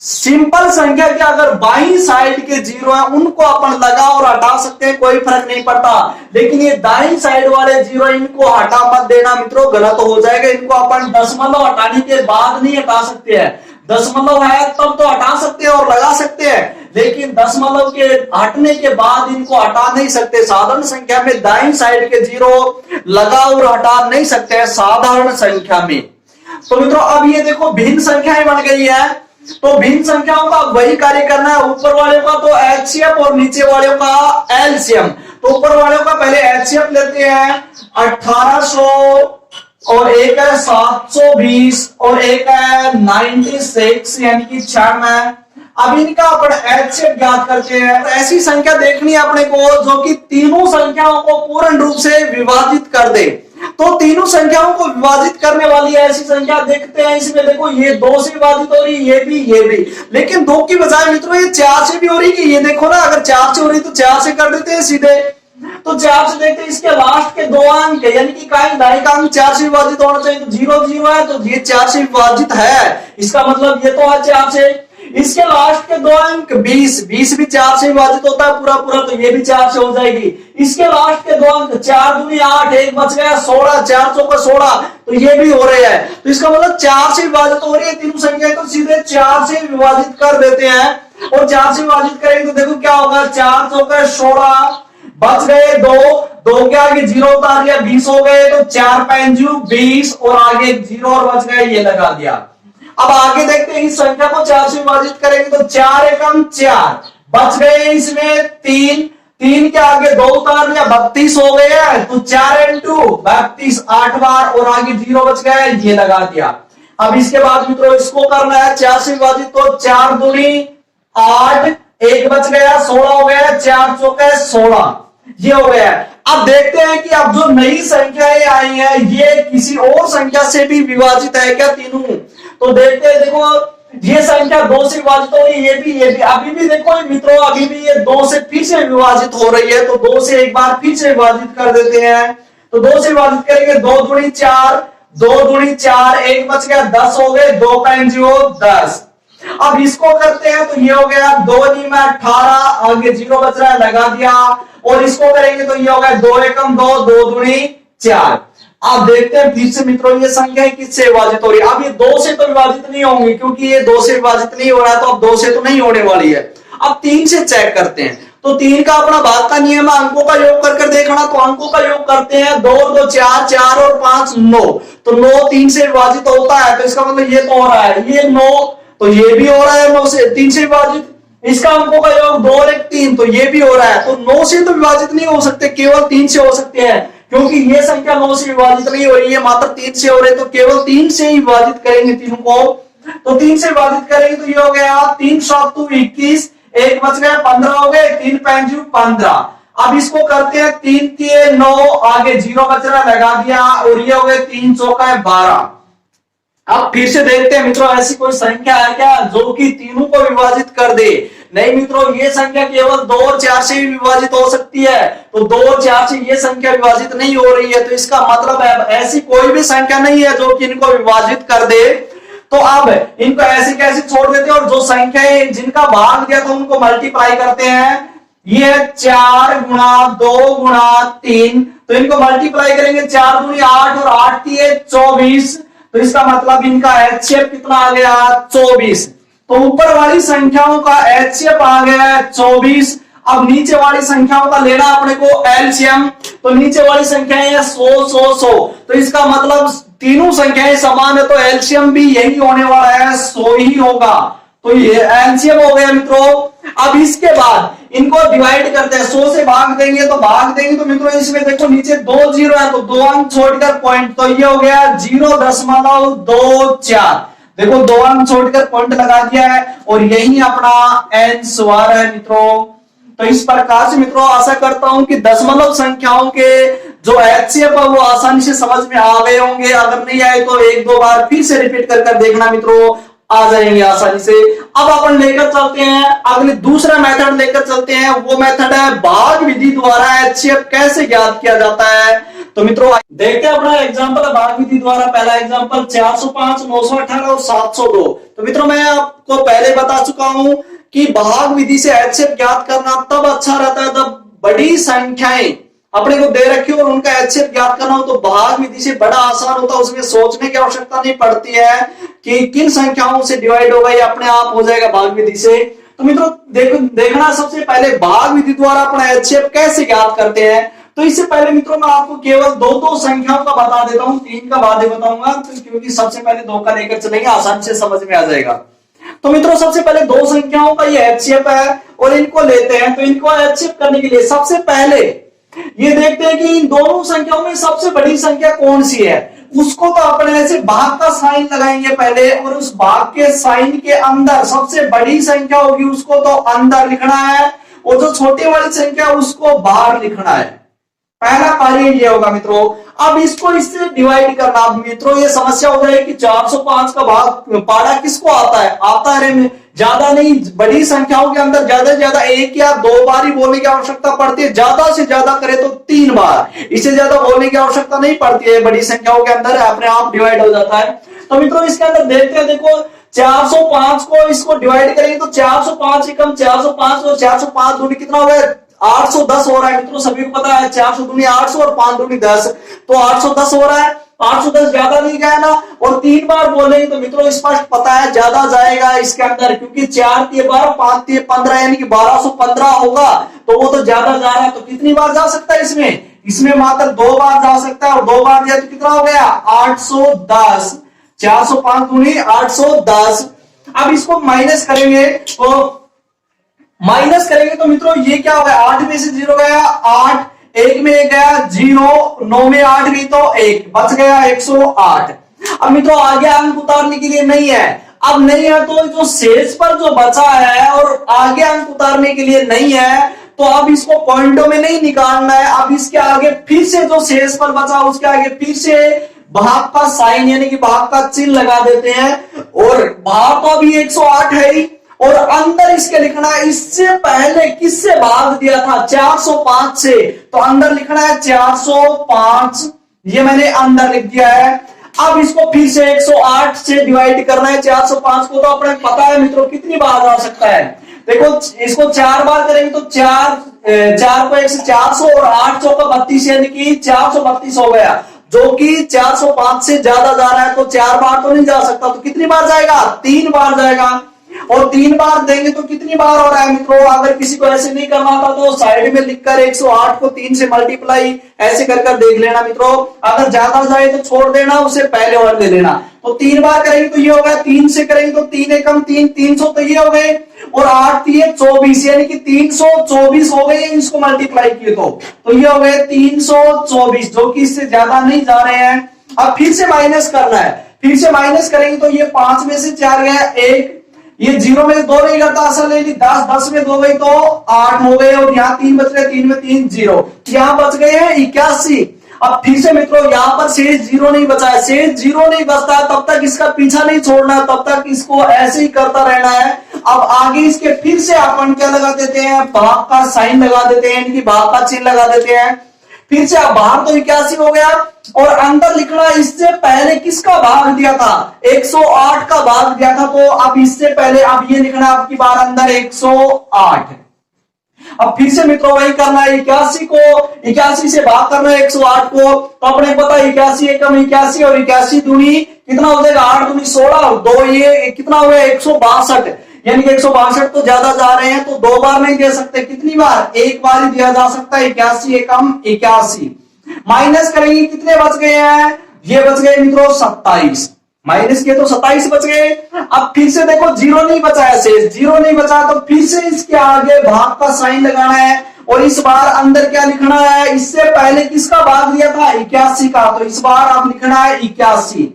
सिंपल संख्या के अगर बाईं साइड के जीरो है उनको अपन लगा और हटा सकते हैं, कोई फर्क नहीं पड़ता। लेकिन ये दाईं साइड वाले जीरो इनको हटा मत देना मित्रों, गलत हो जाएगा। इनको अपन दशमलव हटाने के बाद नहीं हटा सकते हैं, दशमलव है तब तो हटा सकते हैं और लगा सकते हैं, लेकिन दशमलव के हटने के बाद इनको हटा नहीं सकते। साधारण संख्या में दाईं साइड के जीरो लगा और हटा नहीं सकते हैं साधारण संख्या में। तो मित्रों अब ये देखो भिन्न संख्याएं बन गई है, तो भिन्न संख्याओं का वही कार्य करना है, ऊपर वाले का तो एचसीएफ और नीचे वाले का एलसीएम। तो ऊपर वाले का पहले एचसीएफ लेते हैं 1800 और एक है 720 और एक है 96 यानी कि 96। अब इनका अपन एचसीएफ ज्ञात करते हैं। तो ऐसी संख्या देखनी है अपने को जो कि तीनों संख्याओं को पूर्ण रूप से विभाजित कर दे। तो तीनों संख्याओं को विभाजित करने वाली ऐसी संख्या देखते हैं। इसमें देखो ये 2 से विभाजित हो रही, ये भी, लेकिन 2 की बजाय मित्रों ये 4 से भी हो रही। कि ये देखो ना, अगर 4 से हो रही तो 4 से कर देते हैं सीधे। तो 4 से देखते हैं, इसके लास्ट के 2 अंक यानी कि दाई का अंक 4 से विभाजित होना चाहिए, तो 0 0 है तो ये 4 से विभाजित है, इसका मतलब ये तो है 4 से। इसके लास्ट के 2 अंक 20 भी 4 से विभाजित होता है पूरा, तो ये भी 4 से हो जाएगी। इसके लास्ट के 2 अंक 4 दूनी 8, एक बच गया 16, 4 चौका 16, तो ये भी हो रहे हैं। तो इसका मतलब 4 से विभाजित हो रही है तीनों संख्या, तो सीधे 4 से विभाजित कर देते हैं। और 4 से विभाजित करेंगे तो देखो क्या होगा, 4 चौका 16, बच गए 2 के आगे 0 उतार दिया, 20 हो गए, तो 4 5 20 और आगे 0 और बच गए, ये लगा दिया। अब आगे देखते हैं इस संख्या को 4 से विभाजित करेंगे तो 4 एकम 4, बच गए इसमें 3 के आगे 2 उतार लिया, 32 हो गए, तो 4 इंटू 32 8 बार और आगे 0 बच गया, ये लगा दिया। अब इसके बाद मित्रों इसको करना है 4 से विभाजित, तो 4 दूनी 8, एक बच गया 16 हो गया, 4 चौके 16, ये हो गया। अब देखते हैं कि अब जो नई संख्याएं आई हैं ये किसी और संख्या से भी विभाजित है क्या तीनों। तो देखते हैं, देखो ये संख्या 2 से विभाजित हो रही है, ये भी अभी भी देखो मित्रों, अभी भी ये 2 से फिर से विभाजित हो रही है, तो 2 से एक बार फिर से विभाजित कर देते हैं। तो 2 से विभाजित करेंगे, 2 दूनी 4, एक बच गया 10 हो गए, 2 5 10। अब इसको करते हैं तो ये हो गया 2 में 18, आगे 0 बच रहा है, लगा दिया। और इसको करेंगे तो ये हो गया 2 एकम 2, 2 दूनी 4। अब देखते हैं फिर से मित्रों ये संख्या किससे विभाजित हो रही है। अब ये 2 से तो विभाजित नहीं होंगी, क्योंकि ये 2 से विभाजित नहीं हो रहा है, तो अब 2 से तो नहीं होने वाली है। अब 3 से चेक करते हैं, तो 3 का अपना भाग का नियम है, अंकों का योग कर देखना। तो अंकों का योग करते हैं, 2 2 4, 4 और 5 9, तो 9 3 से विभाजित होता है, तो इसका मतलब ये तो हो रहा है, ये 9, तो ये भी हो रहा है 9 से 3 से विभाजित। इसका अंकों का योग 2 और 1 3, तो ये भी हो रहा है। तो 9 से तो विभाजित नहीं हो सकते, केवल 3 से हो सकते हैं, क्योंकि ये संख्या 9 से विभाजित नहीं हो रही है, मात्र 3 से हो रहे, तो केवल 3 से ही विभाजित करेंगे तीनों को। तो 3 से विभाजित करेंगे तो ये हो गया 3 7 21, एक बच गया 15 हो गए, 3 5 15। अब इसको करते हैं, 3 3 9, आगे 0 बच रहा, लगा दिया, और ये हो गए 3 चौका 12। अब फिर से देखते हैं मित्रों ऐसी कोई संख्या है क्या जो कि तीनों को विभाजित कर दे। नहीं मित्रों, ये संख्या केवल 2 और 4 से भी विभाजित हो सकती है, तो 2 और 4 से ये संख्या विभाजित नहीं हो रही है, तो इसका मतलब है ऐसी कोई भी संख्या नहीं है जो कि इनको विभाजित कर दे। तो अब इनको ऐसे कैसे छोड़ देते हैं, और जो संख्याएं जिनका भाग दिया तो उनको मल्टीप्लाई करते हैं। ये 4 गुणा 2 गुणा 3, तो इनको मल्टीप्लाई करेंगे, 4 दूनी 8 और 8 3 24, तो इसका मतलब इनका एचसीएफ कितना आ गया 24। तो ऊपर वाली संख्याओं का एचसीएफ आ गया 24। अब नीचे वाली संख्याओं का लेना अपने को एलसीएम, तो नीचे वाली संख्याएं 100 100 100, तो इसका मतलब तीनों संख्याएं समान है, तो एलसीएम भी यही होने वाला है 100 ही होगा। तो ये एलसीएम हो गया मित्रों। अब इसके बाद इनको डिवाइड करते हैं, 100 से भाग देंगे तो मित्रों इसमें देखो नीचे 2 जीरो है, तो 2 अंक छोड़कर पॉइंट, तो ये हो गया 0.24। देखो 2 अंक छोड़कर पॉइंट लगा दिया है और यही अपना आंसर है मित्रों। तो इस प्रकार से मित्रों आशा करता हूं कि दशमलव संख्याओं के जो एचसीएफ है वो आसानी से समझ में आ गए होंगे। अगर नहीं आए तो एक दो बार फिर से रिपीट कर देखना मित्रों, आ जाएंगे आसानी से। अब अपन लेकर चलते हैं अगले दूसरा मेथड लेकर चलते हैं, वो मेथड है भाग विधि द्वारा एचसीएफ कैसे ज्ञात किया जाता है। तो मित्रों देखते हैं अपना एग्जांपल है भाग विधि द्वारा। पहला एग्जांपल 405, 918 और 702। तो मित्रों मैं आपको पहले बता चुका हूं कि भाग विधि से एचसीएफ ज्ञात करना तब अच्छा रहता है जब बड़ी संख्याएं अपने को दे रखी हो और उनका एचसीएफ ज्ञात करना हो, तो भाग विधि से बड़ा आसान होता है, उसमें सोचने की आवश्यकता नहीं पड़ती है कि किन संख्याओं से डिवाइड होगा, ये अपने आप हो जाएगा भाग विधि से। तो मित्रों देखना सबसे पहले भाग विधि द्वारा अपना एचसीएफ कैसे ज्ञात करते हैं। तो इससे पहले मित्रों मैं आपको केवल दो संख्याओं का बता देता हूं, 3 का बाद में बताऊंगा, क्योंकि सबसे पहले 2 का लेकर चलेंगे, आसानी से समझ में आ जाएगा। तो मित्रों सबसे पहले 2 संख्याओं का ये एचसीएफ है और इनको लेते हैं। तो इनको एचसीएफ करने के लिए सबसे पहले ये देखते हैं कि इन दोनों संख्याओं में सबसे बड़ी संख्या कौन सी है। उसको तो अपने ऐसे भाग का साइन लगाएंगे पहले, और उस भाग के साइन के अंदर सबसे बड़ी संख्या होगी उसको तो अंदर लिखना है, और जो छोटी वाली संख्या उसको बाहर लिखना है। पहला कार्य ये होगा मित्रों। अब इसको इससे डिवाइड करना। अब मित्रों ये समस्या हो जाएगी कि 405 का भाग पाड़ा किसको आता है ज्यादा नहीं, बड़ी संख्याओं के अंदर ज्यादा से ज्यादा 1 या 2 बार ही बोलने की आवश्यकता पड़ती है, ज्यादा से ज्यादा करे तो 3 बार, इससे ज्यादा बोलने की आवश्यकता नहीं पड़ती है। बड़ी संख्याओं के अंदर अपने आप डिवाइड हो जाता है। तो मित्रों इसके अंदर देखते हैं, देखो 405 को इसको डिवाइड करेंगे तो 405 एकम 405 और 405 दूनी कितना हो गया, 810 हो रहा है मित्रों। सभी को पता है 400 दूनी 800 और 5 दूनी 10, तो 810 हो रहा है। 810 ज्यादा नहीं गया ना, और 3 बार बोलेंगे तो मित्रों स्पष्ट पता है ज्यादा जाएगा इसके अंदर, क्योंकि 4 तिये 12, 5 तिये 15 यानी कि 1215 होगा, तो वो तो ज्यादा जा रहा है। तो कितनी बार जा सकता है इसमें मात्र 2 बार जा सकता है, और 2 बार दिया तो कितना हो गया 810। 405 दूनी 810। अब इसको माइनस करेंगे तो मित्रों ये क्या हो गया, 8 में से 0 गया 8, 1 में गया 0, 9 में 8 भी तो 1 बच गया 108। अब मित्रों आगे अंक उतारने के लिए नहीं है, अब नहीं है तो जो शेष पर जो बचा है और आगे अंक उतारने के लिए नहीं है, तो अब इसको पॉइंटों में नहीं निकालना है। अब इसके आगे फिर से जो शेष पर बचा उसके आगे फिर से भाग का साइन यानी कि भाग का चिन्ह लगा देते हैं, और भाग तो अभी 108 है ही, और अंदर इसके लिखना है इससे पहले किससे भाग दिया था 405 से, तो अंदर लिखना है 405, ये मैंने अंदर लिख दिया है। अब इसको फिर से 108 से डिवाइड करना है 405 को, तो अपने पता है मित्रों कितनी बार आ सकता है। देखो इसको 4 बार करेंगे तो 4 को 1 से 400 और 8 चौका 32 यानी कि 432 हो गया, जो कि 405 से ज्यादा जा रहा है, तो 4 बार तो नहीं जा सकता, तो कितनी बार जाएगा 3 बार जाएगा। और 3 बार देंगे तो कितनी बार हो रहा है मित्रों, अगर किसी को ऐसे नहीं करना था तो साइड में लिखकर 108 को 3 से मल्टीप्लाई ऐसे कर देख लेना मित्रों। अगर ज्यादा जाए तो छोड़ देना, उससे पहले और ले लेना। तो 3 बार करेंगे तो ये होगा, 3 से करेंगे तो 3 एकम 3, 300 तो ये हो गए, और 8 तिये 24 यानी कि 324 हो गए, इसको मल्टीप्लाई किए तो ये हो गए 324, जो कि इससे ज्यादा नहीं जा रहे हैं। अब फिर से माइनस करना है, फिर से माइनस करेंगे तो ये 5 में से 4 गया 1, ये 0 में 2 नहीं करता, असल ले ली 10, 10 में 2 गई तो 8 हो गए, और यहाँ 3 बच रहे, 3 में 3 0, यहाँ बच गए हैं 81। अब फिर से मित्रों यहाँ पर शेष 0 नहीं बचा है, शेष 0 नहीं बचता है तब तक इसका पीछा नहीं छोड़ना है, तब तक इसको ऐसे ही करता रहना है। अब आगे इसके फिर से अपन क्या लगा देते हैं, भाग का साइन लगा देते हैं, यानी कि भाग का चिन्ह लगा देते हैं। फिर से अब बाहर तो 81 हो गया, और अंदर लिखना इससे पहले किसका भाग दिया था 108 का भाग दिया था, तो अब इससे पहले अब ये लिखना आपकी बार अंदर 108। अब फिर से मित्रों वही करना है, 81 से भाग करना है 108 को, तो अपने पता 81 एकम 81 और 81 दूनी कितना हो जाएगा 8 दूनी 16 और 2 ये कितना हो गया 162, यानी कि 162 तो ज्यादा जा रहे हैं, तो 2 बार नहीं दे सकते, कितनी बार 1 बार ही दिया जा सकता है। 81 एकम 81 माइनस करेंगे कितने बच गए हैं, ये बच गए मित्रों 27, माइनस किए तो 27 बच गए। अब फिर से देखो जीरो नहीं बचा है, शेष जीरो नहीं बचा, तो फिर से इसके आगे भाग का साइन लगाना है और इस बार अंदर क्या लिखना है, इससे पहले किसका भाग दिया था 81 का, तो इस बार आप लिखना है 81।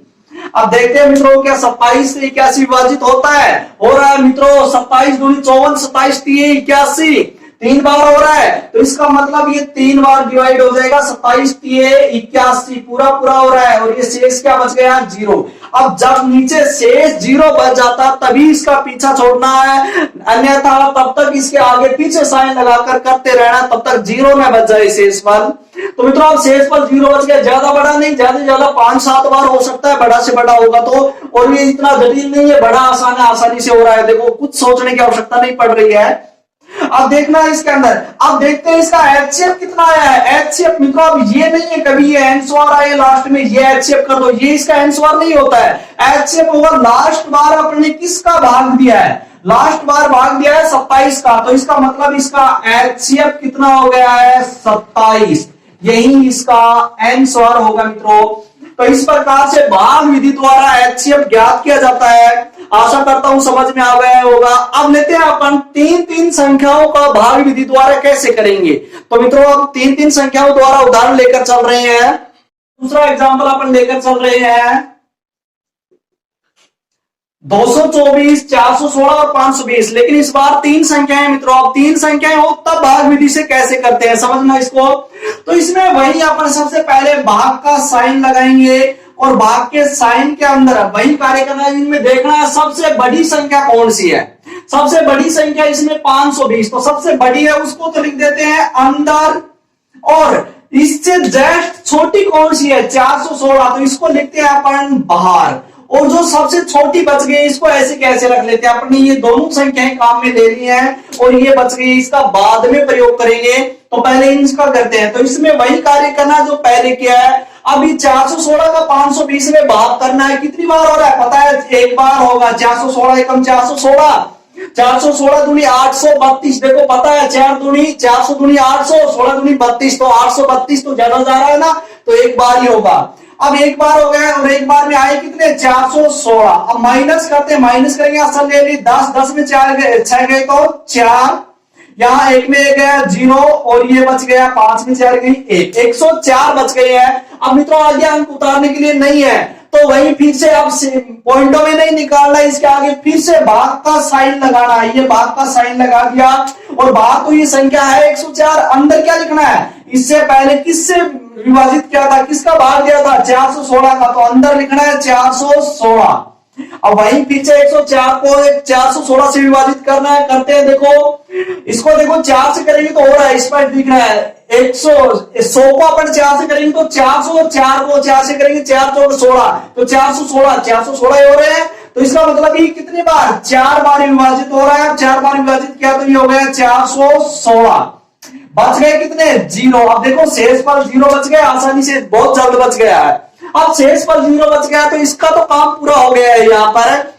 अब देखते हैं मित्रों क्या 27 से 81 विभाजित होता है, हो रहा है मित्रों 27 दूनी 54, 27 तीन 81, 3 बार हो रहा है, तो इसका मतलब ये 3 बार डिवाइड हो जाएगा, 27 तीन 81 पूरा पूरा हो रहा है, और ये शेष क्या बच गया जीरो। अब जब नीचे शेष जीरो बच जाता तभी इसका पीछा छोड़ना है, अन्यथा तब तक इसके आगे पीछे साइन लगाकर करते रहना, तब तक जीरो में बच जाए शेष फल। तो मित्रों अब शेष पर जीरो बच गया, ज्यादा बड़ा नहीं, ज्यादा से ज्यादा 5-7 बार हो सकता है, बड़ा से बड़ा होगा तो, और ये इतना जटिल नहीं है, बड़ा आसान है, आसानी से हो रहा है, देखो कुछ सोचने की आवश्यकता नहीं पड़ रही है। अब देखना है इसके अंदर, अब देखते हैं इसका एचसीएफ कितना आया है। एचसीएफ मित्रों अब ये नहीं है कभी ये एंसवार आए लास्ट में ये एचसीएफ कर दो, ये इसका एंसवार नहीं होता है, एचसीएफ होगा लास्ट बार अपने किसका भाग दिया है, लास्ट बार भाग दिया है 27 का, तो इसका मतलब इसका एचसीएफ कितना हो गया है 27, यही इसका आंसर होगा मित्रों। तो इस प्रकार से भाग विधि द्वारा एचसीएफ ज्ञात किया जाता है। आशा करता हूं समझ में आ गया होगा। अब लेते हैं अपन तीन संख्याओं का भाग विधि द्वारा कैसे करेंगे। तो मित्रों अब तीन संख्याओं द्वारा उदाहरण लेकर चल रहे हैं। दूसरा एग्जाम्पल अपन लेकर चल रहे हैं 224, 416 और 520, लेकिन इस बार 3 संख्याएं मित्रों। अब 3 संख्याएं हो तब भाग विधि से कैसे करते हैं समझना इसको। तो इसमें वही अपन सबसे पहले भाग का साइन लगाएंगे और भाग के साइन के अंदर वही कार्य करना है। इनमें देखना है सबसे बड़ी संख्या कौन सी है। सबसे बड़ी संख्या इसमें 520, तो सबसे बड़ी है उसको तो लिख देते हैं अंदर, और इससे जस्ट छोटी कौन सी है 416, तो इसको लिखते हैं अपन बाहर, और जो सबसे छोटी बच गई इसको ऐसे कैसे रख लेते हैं अपनी, ये दोनों संख्याएं काम में ले ली है और ये बच गई, इसका बाद में प्रयोग करेंगे। तो पहले इसका करते हैं। तो इसमें वही कार्य करना जो पहले किया है। अभी 416 का 520 में भाग करना है, कितनी बार हो रहा है पता है, एक बार होगा। 416 एकम 416, 416 दूनी 832, देखो पता है 4 दूनी 400 दूनी 800, 16 दूनी 32, तो 832 तो ज्यादा जा रहा है ना, तो एक बार ही होगा। अब एक बार हो गया और एक बार में आए कितने 416। अब माइनस करते हैं, माइनस करेंगे असल ले ली 10, 10 में 4 गए 6 गए तो 4, यहाँ एक में एक गया 0 और ये बच गया 5 में 4 गई 1, 104 बच गए हैं। अब मित्रों आगे अंक उतारने के लिए नहीं है, तो वही फिर से अब पॉइंटों में नहीं निकालना, इसके आगे फिर से भाग का साइन लगाना है। ये भाग का साइन लगा दिया और भाग तो ये संख्या है 104, अंदर क्या लिखना है, इससे पहले किससे विभाजित किया था, किसका भाग दिया था 416 का, तो अंदर लिखना है 416। अब वही पीछे 104 को 416 से विभाजित करना है, करते हैं। देखो इसको देखो 4 से करेंगे तो हो रहा है, इस पर दिख रहा है 100 को अपन 4 से करेंगे तो 400, और 4 को 4 से करेंगे 4 4 16, तो 416 हो रहे हैं। तो इसका मतलब ये कितनी बार 4 बार विभाजित हो रहा है। 4 बार विभाजित किया तो ये हो गया 416, बच गए कितने 0। अब देखो शेष पर 0 बच गया, आसानी से बहुत जल्द बच गया है। अब शेष पर 0 बच गया तो इसका तो काम पूरा हो गया है यहाँ पर।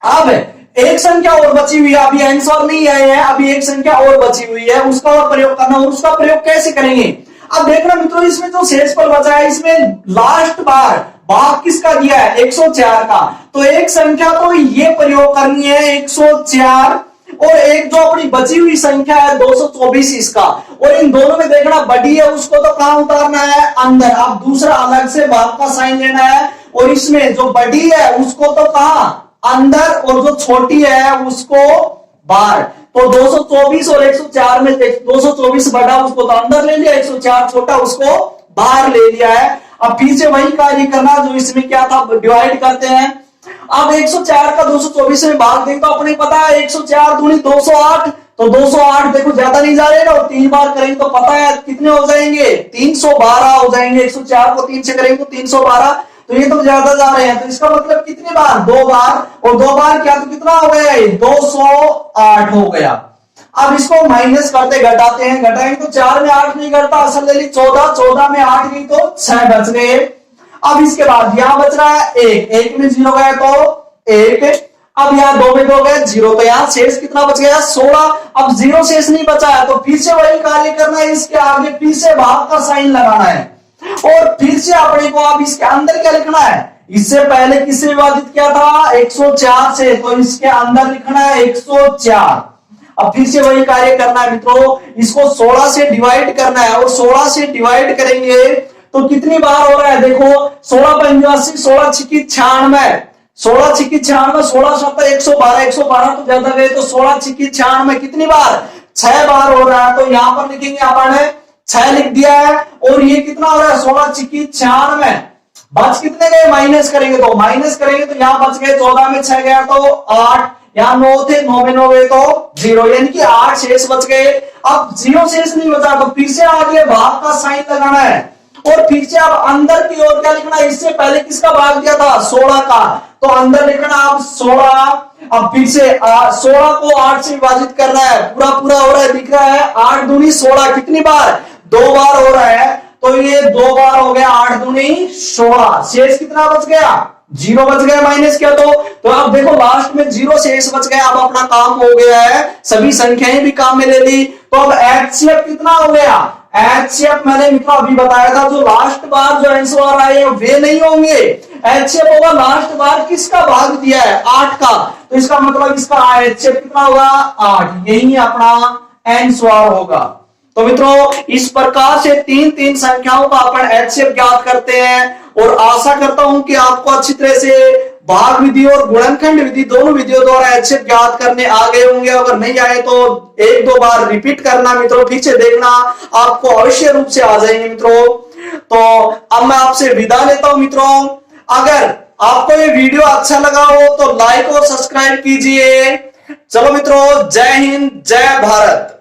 अब एक संख्या और बची हुई है, अभी आंसर नहीं आए हैं, अभी एक संख्या और बची हुई है, उसका और प्रयोग करना, और उसका प्रयोग कैसे करेंगे। अब देखना मित्रों इसमें जो शेष पर बचा है इसमें लास्ट बार भाग किसका दिया है 104 का, तो एक संख्या तो ये प्रयोग करनी है 104, और एक जो अपनी बची हुई संख्या है 224 इसका, और इन दोनों में देखना बड़ी है उसको तो कहां उतारना है अंदर। अब दूसरा अलग से भाग का साइन लेना है, और इसमें जो बड़ी है उसको तो कहां अंदर, और जो छोटी है उसको बाहर। तो 224 और 104 में 224 बड़ा उसको तो अंदर ले लिया, 104 छोटा उसको बाहर ले लिया है। अब फिर से वही कार्य करना जो इसमें क्या था, डिवाइड करते हैं। अब 104 का 224 में भाग दें तो अपने पता है 104 दूनी 208, तो 208 देखो ज्यादा नहीं जा रहे ना, और 3 बार करेंगे तो पता है कितने हो जाएंगे 312 हो जाएंगे। 104 को 3 से करेंगे तो 312, तो ये तो ज्यादा जा रहे हैं, तो इसका मतलब कितने बार 2 बार, और 2 बार क्या तो कितना हो गया 208 हो गया। अब इसको माइनस करते घटाते हैं, घटाएंगे तो 4 में 8 नहीं घटता, असल ले ली 14, 14 में 8 गई तो 6 बच गए। अब इसके बाद यहां बच रहा है 1, 1 में 0 गया तो 1, अब यहां 2 में 2 गए 0, तो यहां शेष कितना बच गया 16। अब 0 शेष नहीं बचा है, तो फिर से वही कार्य करना है, इसके आगे फिर से भाग का साइन लगाना है, और फिर से अपने को अब इसके अंदर क्या लिखना है इससे पहले किससे विभाजित किया था? 104 से, तो इसके अंदर लिखना है 104। अब फिर से वही कार्य करना है मित्रों, इसको 16 से डिवाइड करना है, और 16 से डिवाइड करेंगे तो कितनी बार हो रहा है? देखो 16 पंजा 80, 16 छिकी 96, 16 छिकी 96, 16 7 112, 112 तो ज्यादा गए, तो 16 छिकी 96 कितनी बार? 6 बार हो रहा है। तो यहां पर लिखेंगे अपन 6 लिख दिया है, और ये कितना हो रहा है? 16 छिकी 96, बच कितने गए? माइनस करेंगे तो माइनस करेंगे तो यहां बच गए 14 में 6 गया तो 8, यहां 9 थे, 9 में 9 गए तो 0, यानी कि 8 शेष बच गए। अब 0 शेष नहीं बचा तो फिर से आगे भाग का साइन लगाना है, और फिर से अब अंदर की ओर क्या लिखना है? इससे पहले किसका भाग दिया था? 16 का, तो अंदर लिखना अब 16। अब फिर से 16 को 8 से विभाजित करना है, पूरा पूरा हो रहा है, दिख रहा है 8 दूनी 16, कितनी बार? 2 बार हो रहा है, तो ये 2 बार हो गया, 8 दूनी 16, शेष कितना बच गया? 0 बच गया, माइनस किया तो आप देखो लास्ट में 0 शेष बच गया। अब अपना काम हो गया है, सभी संख्याएं भी काम में ले ली, तो अब एचसीएफ कितना हो गया? एचसीएफ मैंने मित्रों अभी बताया था, जो लास्ट बार जो आंसर आए वे नहीं होंगे, एचसीएफ होगा लास्ट बार किसका भाग दिया है? 8 का, तो इसका मतलब इसका एचसीएफ कितना होगा? 8, यही अपना आंसर होगा। तो मित्रों इस प्रकार से तीन तीन संख्याओं का अपन एचसीएफ ज्ञात करते हैं, और आशा करता हूं कि आपको अच्छी तरह से भाग विधि और गुणनखंड विधि दोनों विधियों द्वारा एचसीएफ ज्ञात करने आ गए होंगे। अगर नहीं आए तो एक दो बार रिपीट करना मित्रों, पीछे देखना, आपको अवश्य रूप से आ जाएंगे मित्रों। तो अब मैं आपसे विदा लेता हूं मित्रों। अगर आपको ये वीडियो अच्छा लगा हो तो लाइक और सब्सक्राइब कीजिए। चलो मित्रों, जय हिंद, जय भारत।